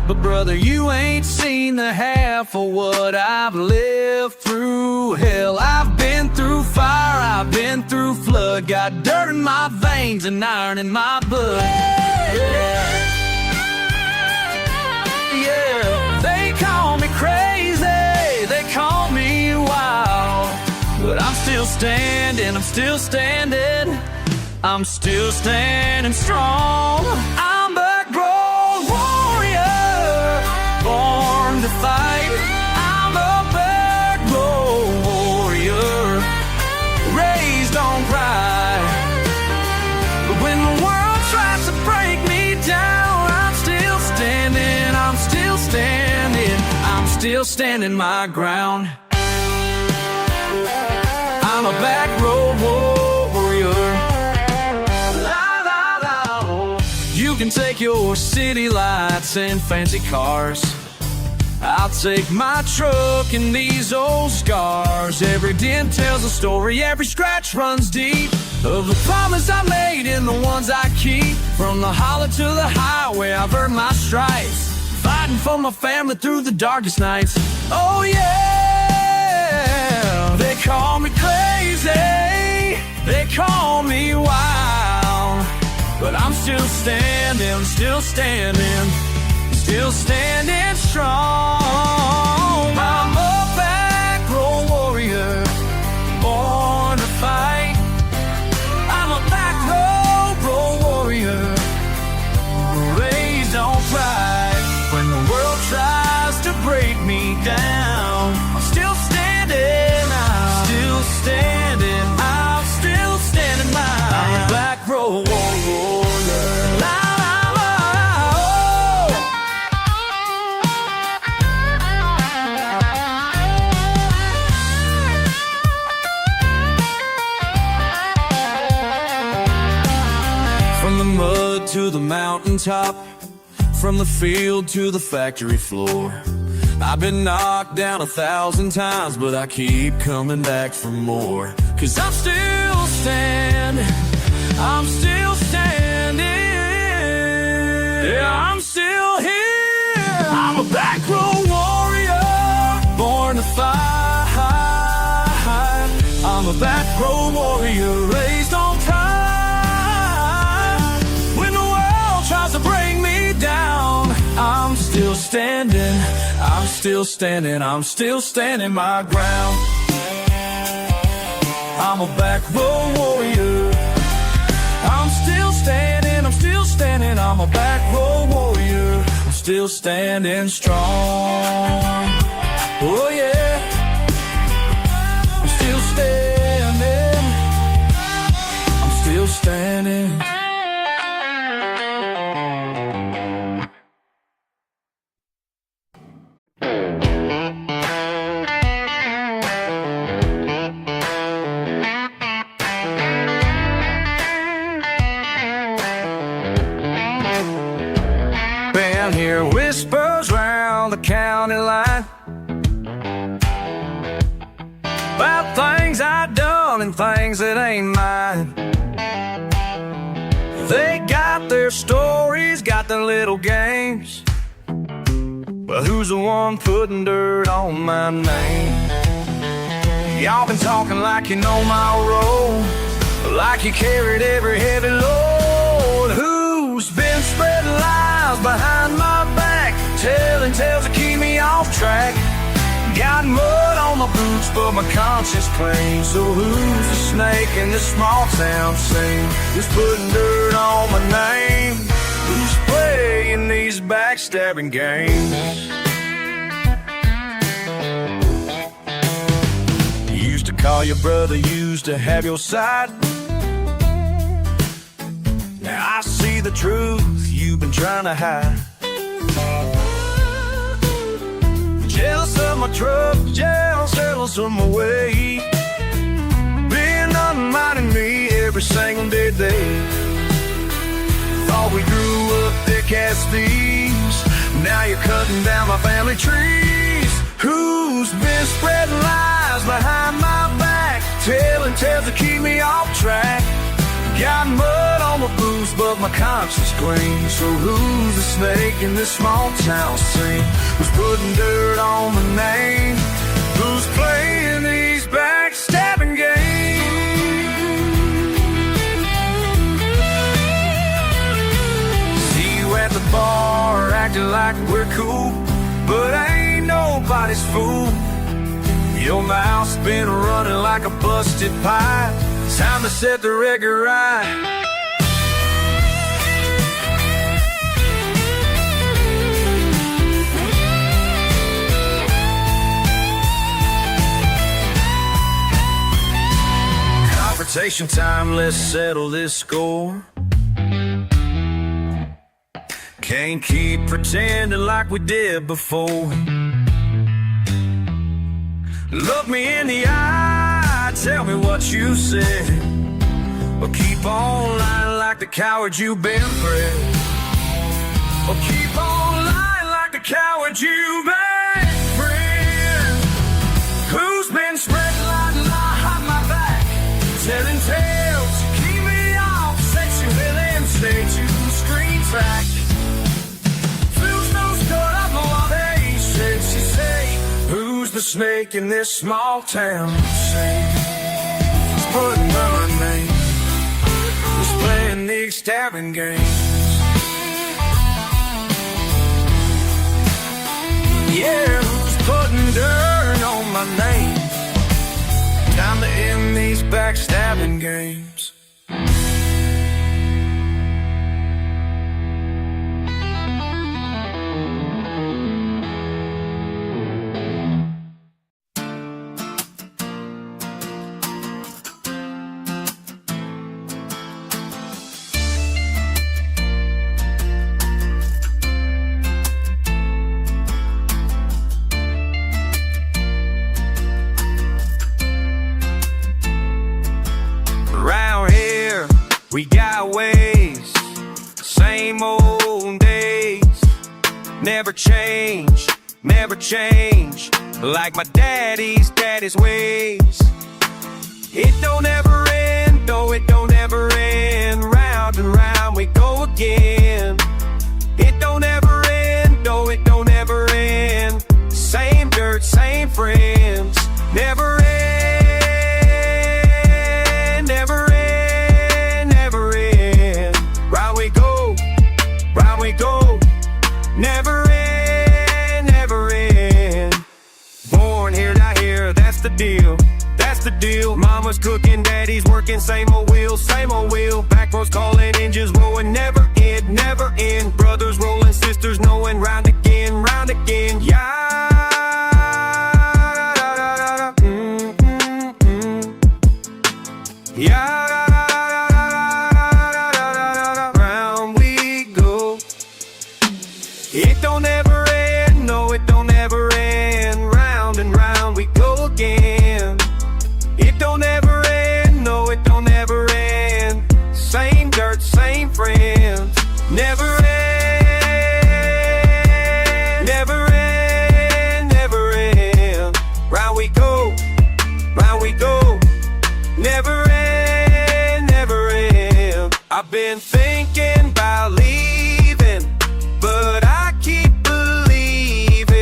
but brother, you ain't seen the half of what I've lived through. Hell, I've been through fire, I've been through flood, got dirt in my veins and iron in my blood. Yeah, they call me crazy, they call me wild, but I'm still standing, I'm still standing, I'm still standing strong. I'm backroad warrior, born to fight. I'm a backroad warrior, raised on pride. But when the world tries to break me down, I'm still standing, I'm still standing, I'm still standing my ground. I'm a backroad warrior. You can take your city lights and fancy cars, I'll take my truck and these old scars. Every dent tells a story, every scratch runs deep, of the promise I made and the ones I keep. From the hollow to the highway, I've earned my stripes, fighting for my family through the darkest nights. Oh yeah, they call me crazy, they call me wild, but I'm still standing, still standing, still standing strong. I'm a backroad warrior, born to fight. I'm a backroad warrior, raised on pride. When the world tries to break me down, I'm still standing, I'm still standing, I'm still standing. I'm a backroad warrior. To the mountaintop, from the field to the factory floor, I've been knocked down 1,000 times, but I keep coming back for more. 'Cause I'm still standing, I'm still standing, yeah, I'm still here. I'm a backroad warrior, born to fight. I'm a backroad warrior, raised on pride. Tries to bring me down, I'm still standing, I'm still standing, I'm still standing my ground. I'm a backroad warrior, I'm still standing, I'm still standing, I'm a backroad warrior, I'm still standing strong. Oh yeah, I'm still standing, I'm still standing. Hear whispers round the county line about things I done and things that ain't mine. They got their stories, got their little games, but Who's the one putting dirt on my name? Y'all been talking like you know my role, like you carried every heavy load. Who's been spreading lies behind my back, telling tales to keep me off track? Got mud on my boots, but my conscience clean. So who's the snake in this small town scene? Who's putting dirt on my name? Who's playing these backstabbing games? You used to call your brother, used to have your side. Now I see the truth you've been trying to hide. Jealous of my truck, jealous of my way, been undermining me every single day they thought we grew up thick as thieves. Now you're cutting down my family trees. Who's been spreading lies behind my back, telling tales to keep me off track? Got mud on my boots, but my conscience clean. So who's the snake in this small town scene? Who's putting dirt on my name? Who's playing these backstabbing games? See you at the bar acting like we're cool, but I ain't nobody's fool. Your mouth's been running like a busted pipe. Time to set the record right. Confrontation time, let's settle this score. Can't keep pretending like we did before. Look me in the eye, tell me what you said, or keep on lying like the coward you've been bred. Or keep on lying like the coward you've been bred. Who's been spreading lies behind my back, telling tales to keep me off sexual and stay to screen track? Who's those cut up all they said she say? Who's the snake in this small town scene? Who's putting on my name? Who's playing these stabbing games? Yeah, who's putting dirt on my name? Time to end these backstabbing games. We got ways, same old days, never change, like my daddy's ways. It don't ever end, though it don't ever end, round and round we go again. It don't ever end, though it don't ever end, same dirt, same friends, never end, never end. Go, never end, never end. Born here, die here, that's the deal, that's the deal. Mama's cooking, daddy's working, same old wheel, Backroads calling, engines rolling, never end, never end. Brothers rolling, sisters knowing, round again, yeah. Yeah. It don't ever end, no it don't ever end, round and round we go again. It don't ever end, no it don't ever end, same dirt, same friends, never end, never end, never end. Round we go, never end, never end. I've been thinking about leaving, but I keep believing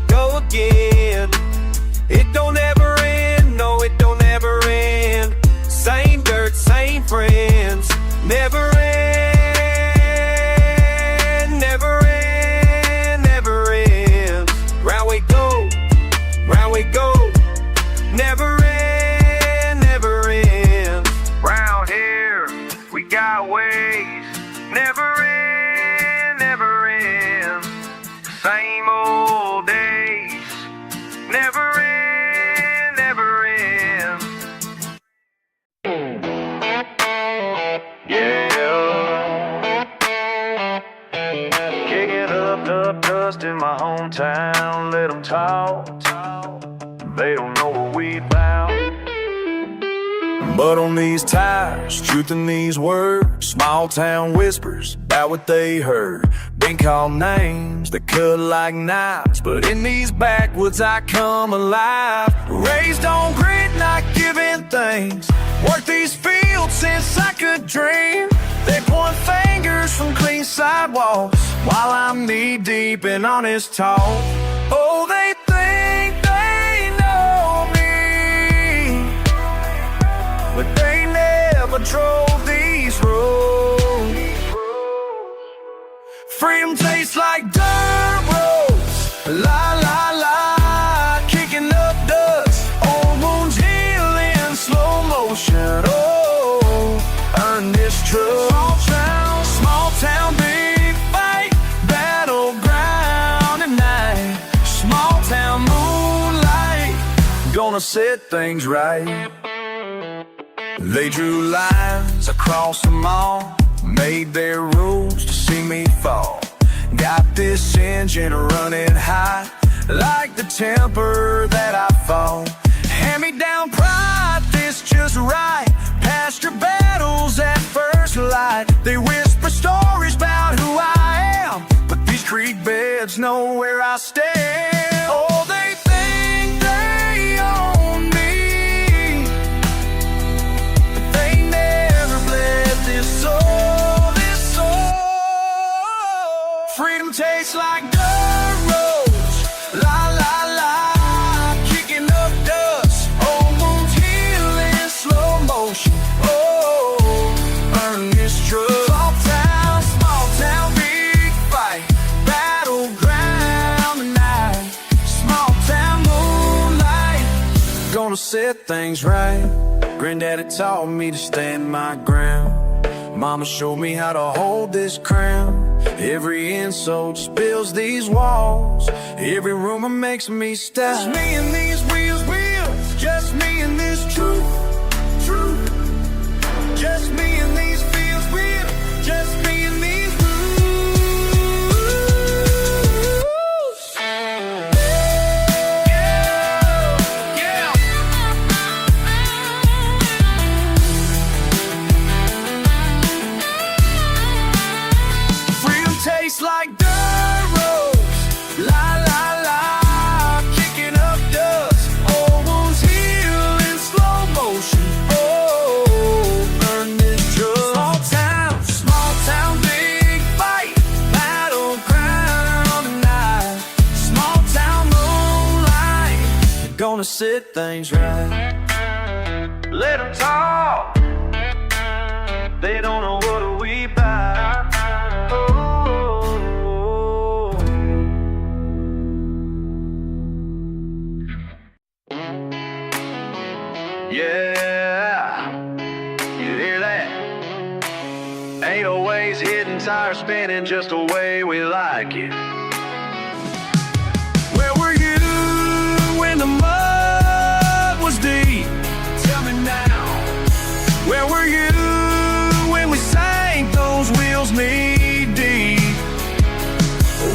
go again. It don't ever end, no, it don't ever end. Same dirt, same friends, never end, never end, never ends. Round we go, never end, never ends. Round here, we got ways, never end, never end. Same old days, never end, never end. Yeah, kicking up dust in my hometown. Let them talk, they don't know what we bout. Mud on these tires, truth in these words. Small town whispers about what they heard. Been called names that cut like knives, but in these backwoods I come alive. Raised on grit, not giving thanks. Worked these fields since I could dream. They point fingers from clean sidewalks while I'm knee deep in honest talk. Oh, they think they know me, but they never drove these roads. Freedom tastes like dirt roads, la la la, kicking up dust, old wounds healing, slow motion. Oh, earn this trust. Small town, big fight, battleground at night. Small town moonlight, gonna set things right. They drew lines across them all, made their rules to see me fall. Got this engine running high, like the temper that I fought. Hand me down pride, this just right. Past your battles at first light. They whisper stories about who I am, but these creek beds know where I stand. Oh, they think they own me, but they never bled this soul, this soul. Freedom tastes like dirt roads, la la la, kicking up dust, old wounds healing, slow motion. Oh, burn this trust. Small town, big fight, battleground tonight. Small town moonlight, gonna set things right. Granddaddy taught me to stand my ground. Mama showed me how to hold this crown. Every insult spills these walls. Every rumor makes me stop. Just me and these wheels, just me and this truth. Just me and these fields, just me and these rules. Yeah. Freedom tastes like dirt roads, la la la, kicking up dust, old wounds healing, slow motion. Oh, burn this trust. Small town, big fight, battleground tonight. Small town moonlight, gonna set things right. Let them talk, they don't know what we bout. Oh. Yeah, you hear that? Ain't always hitting, tire spinning, just the way we like it. Where were you when the mud was deep? Tell me now. Where were you when we sank those wheels knee deep?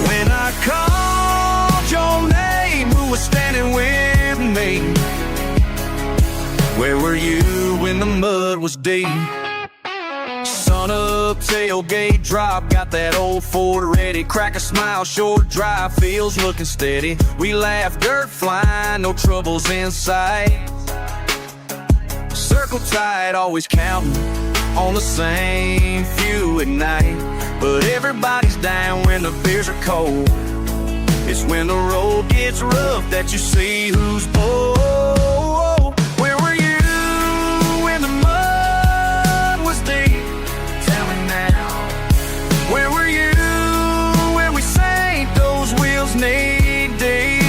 When I called your name, who was standing with me? Where were you when the mud was deep? Sun up, tailgate drop, got that old Ford ready. Crack a smile, short drive, feels looking steady. We laugh, dirt flying, no troubles in sight. Circle tight, always counting on the same few at night. But everybody's down when the beers are cold. It's when the road gets rough that you see who's bold. Where were you when the mud was deep? Tell me now. Where were you when we sank those wheels knee deep?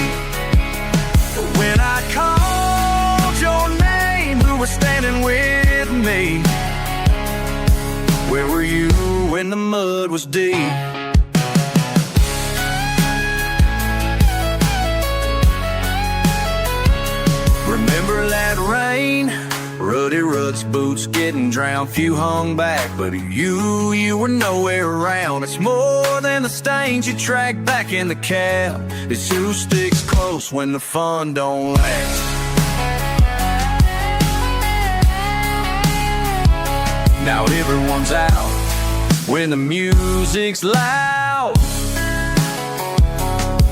When I called your name, who was standing with me? Where were you when the mud was deep? Remember that rain? Ruddy Rud's boots getting drowned, few hung back, but you were nowhere around. It's more than the stains you track back in the cab. It's who sticks close when the fun don't last. Now everyone's out when the music's loud.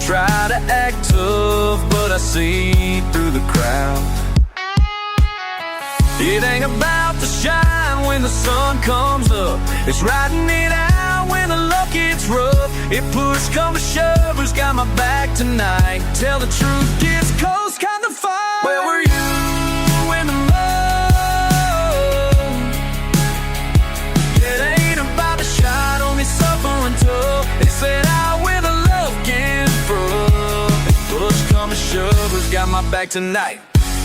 Try to act tough, but I see through the crowd. It ain't about to shine when the sun comes up. It's riding it out when the luck gets rough. If push comes to shove, who's got my back tonight? Tell the truth gets close, kind of fight. Where were you when the mud? It ain't about to shine on me suffering tough. It's that out when the love gets rough. If push comes to shove, who's got my back tonight?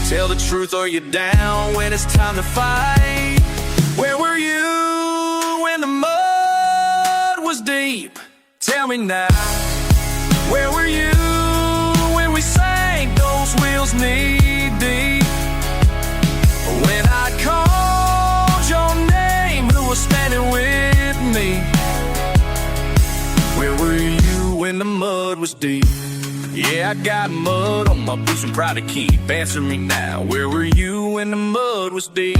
Tell the truth or you're down when it's time to fight. Where were you when the mud was deep? Tell me now. Where were you when we sank those wheels knee deep? When I called your name, who was standing with me? Where were you when the mud was deep? Yeah, I got mud on my boots and proud to keep. Answer me now, where were you when the mud was deep?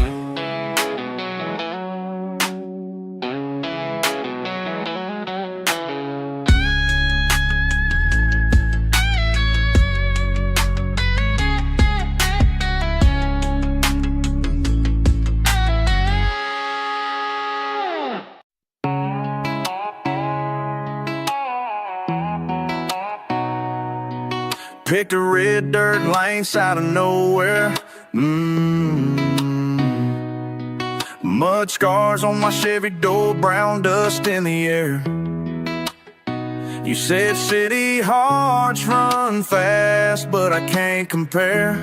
Picked a red dirt lane out of nowhere. Mud scars on my Chevy door, brown dust in the air. You said city hearts run fast, but I can't compare.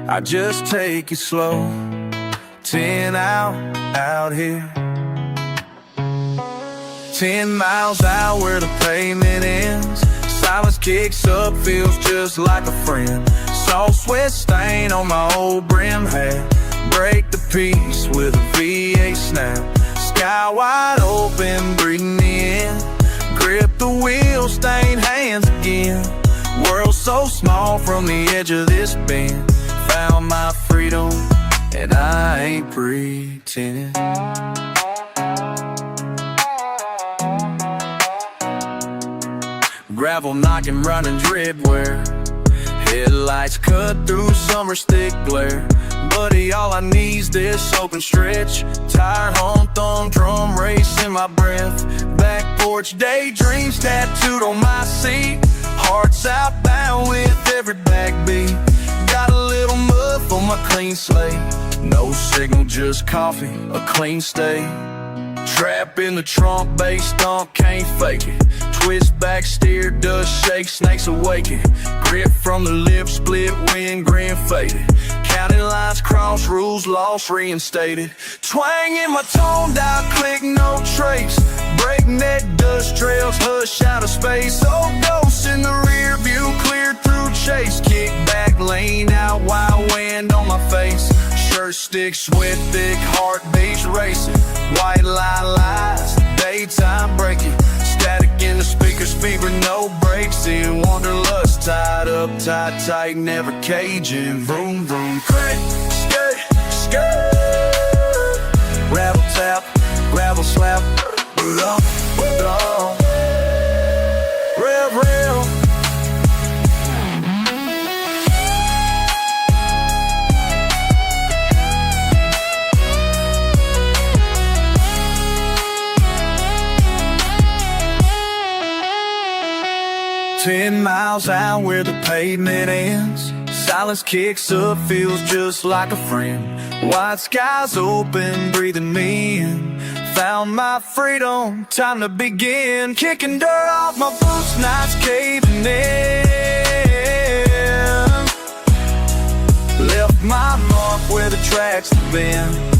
I just take it slow, 10 out here. 10 miles out where the pavement ends. Silence kicks up, feels just like a friend. Saw sweat stain on my old brim hat. Break the peace with a V8 snap. Sky wide open, breathing in. Grip the wheel, stained hands again. World so small from the edge of this bend. Found my freedom, and I ain't pretending. Gravel knocking, running dripware. Headlights cut through summer's thick glare. Buddy, all I need's this open stretch. Tire home, thumb, drum race in my breath. Back porch daydreams tattooed on my seat. Hearts outbound with every backbeat. Got a little muff on my clean slate. No signal, just coffee, a clean state. Trap in the trunk, bass stomp, can't fake it. Twist back, steer, dust shake, snakes awaken. Grip from the lip, split wind, grin faded. County lines cross, rules lost, reinstated. Twang in my toned out click, no trace. Breakneck dust trails, hush out of space. Old ghosts in the rear view, clear through chase. Kick back, lane out, wild wind on my face. Shirt stick, sweat thick, heartbeats racing. White lie lies, daytime breaking. Static in the speakers, fever, no brakes. In wanderlust, tied up, tight, never caging. Vroom, vroom, crack, skirt, skirt. Gravel tap, gravel slap. Rev, rev. 10 miles out where the pavement ends. Silence kicks up, feels just like a friend. White skies open, breathing me in. Found my freedom, time to begin. Kicking dirt off my boots, nights caving in. Left my mark where the tracks have been.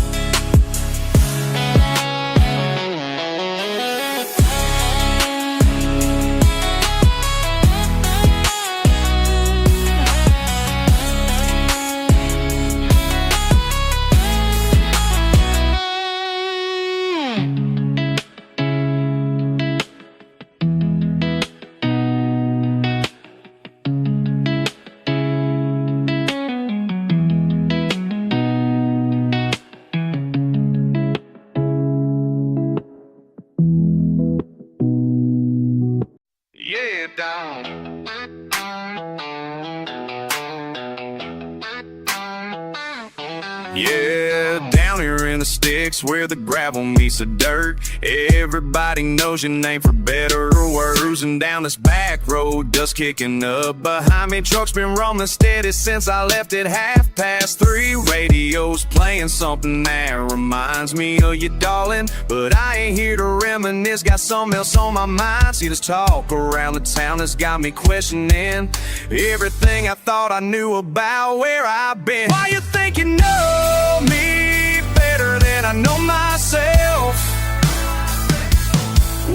Yeah, down here in the sticks where the gravel meets the dirt. Everybody knows your name for better or worse. Cruising down this back road, dust kicking up behind me. Truck's been rolling steady since I left at 3:30. Radios playing something that reminds me of you, darling. But I ain't here to reminisce, got something else on my mind. See this talk around the town has got me questioning everything I thought I knew about where I've been. Why you think you know me better than I know myself?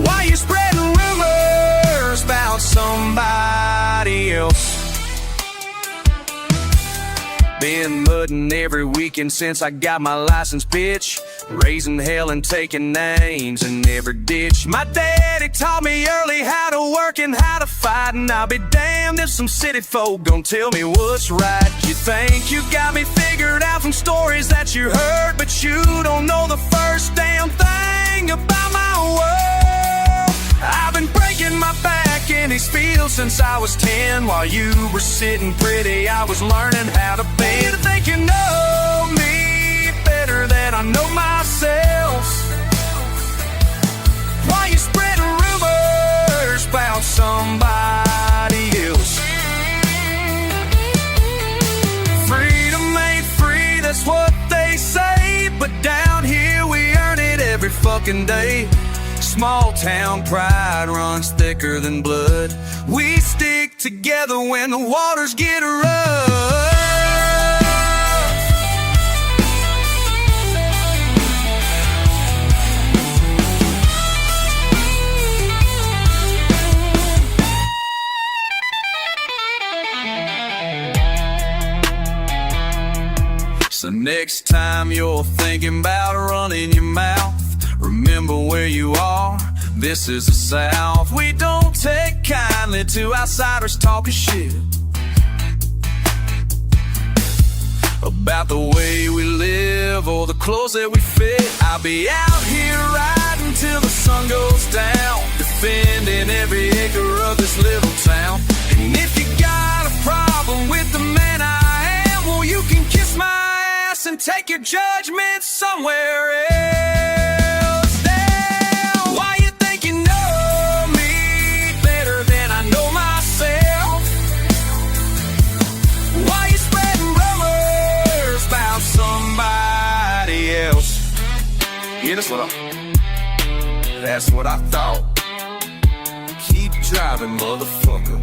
Why you spreading rumors about somebody else? Been mudding every weekend since I got my license, bitch. Raising hell and taking names in every ditch. My daddy taught me early how to work and how to fight, and I'll be damned if some city folk gon' tell me what's right. You think you got me figured out from stories that you heard, but you don't know the first damn thing about my world. I've been breaking my back in these fields since I was 10. While you were sitting pretty, I was learning how to bend. You think you know me better than I know myself? Why you spreading rumors about somebody else? Freedom ain't free, that's what they say, but down here we earn it every fucking day. Small town pride runs thicker than blood. We stick together when the waters get rough. So next time you're thinking about running your mouth, remember where you are, this is the South. We don't take kindly to outsiders talking shit about the way we live or the clothes that we fit. I'll be out here riding till the sun goes down, defending every acre of this little town. And if you got a problem with the man I am, well, you can kiss my ass and take your judgment somewhere else. Damn, why you think you know me better than I know myself? Why you spreading rumors about somebody else? Yeah, that's what I thought. Keep driving, motherfucker.